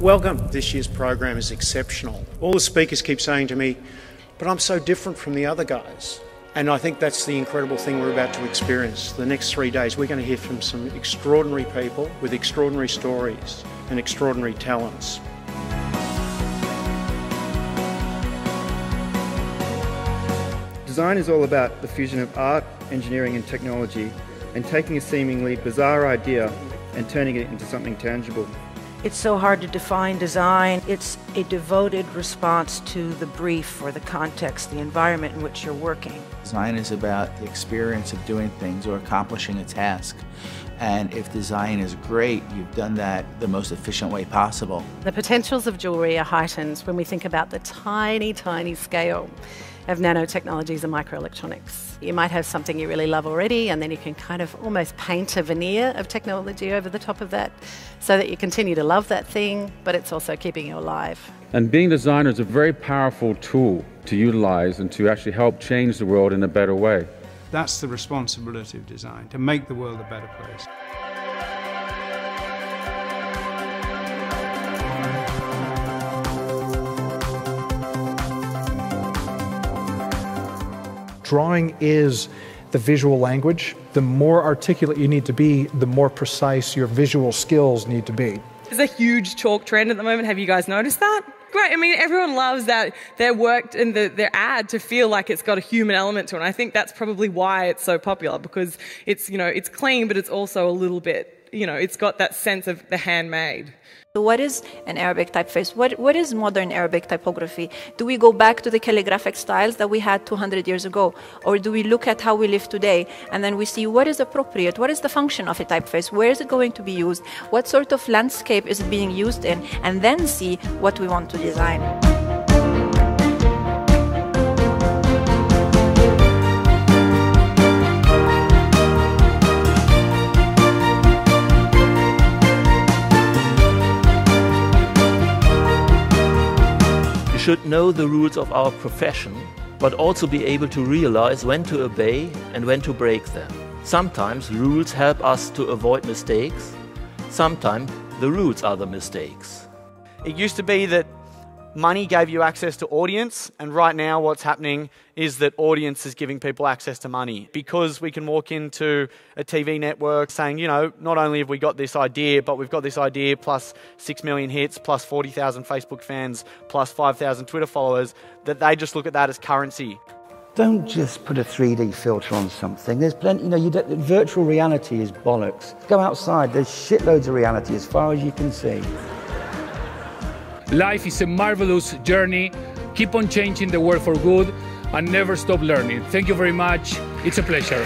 Welcome. This year's program is exceptional. All the speakers keep saying to me, but I'm so different from the other guys. And I think that's the incredible thing we're about to experience. The next 3 days, we're going to hear from some extraordinary people with extraordinary stories and extraordinary talents. Design is all about the fusion of art, engineering and technology, and taking a seemingly bizarre idea and turning it into something tangible. It's so hard to define design. It's a devoted response to the brief or the context, the environment in which you're working. Design is about the experience of doing things or accomplishing a task. And if design is great, you've done that the most efficient way possible. The potentials of jewellery are heightened when we think about the tiny, tiny scale of nanotechnologies and microelectronics. You might have something you really love already, and then you can kind of almost paint a veneer of technology over the top of that so that you continue to love that thing, but it's also keeping you alive. And being a designer is a very powerful tool to utilize and to actually help change the world in a better way. That's the responsibility of design, to make the world a better place. Drawing is the visual language. The more articulate you need to be, the more precise your visual skills need to be. There's a huge chalk trend at the moment. Have you guys noticed that? Great. I mean, everyone loves that their work and their ad to feel like it's got a human element to it. And I think that's probably why it's so popular, because it's, it's clean, but it's also a little bit, it's got that sense of the handmade. So what is an Arabic typeface? What is modern Arabic typography? Do we go back to the calligraphic styles that we had 200 years ago? Or do we look at how we live today and then we see what is appropriate? What is the function of a typeface? Where is it going to be used? What sort of landscape is it being used in? And then see what we want to design. Should know the rules of our profession, but also be able to realize when to obey and when to break them. Sometimes rules help us to avoid mistakes. Sometimes the rules are the mistakes. It used to be that money gave you access to audience, and right now what's happening is that audience is giving people access to money. Because we can walk into a TV network saying, not only have we got this idea, but we've got this idea plus 6 million hits, plus 40,000 Facebook fans, plus 5,000 Twitter followers, that they just look at that as currency. Don't just put a 3D filter on something. There's plenty, virtual reality is bollocks. Go outside, there's shitloads of reality as far as you can see. Life is a marvelous journey. Keep on changing the world for good and never stop learning. Thank you very much. It's a pleasure.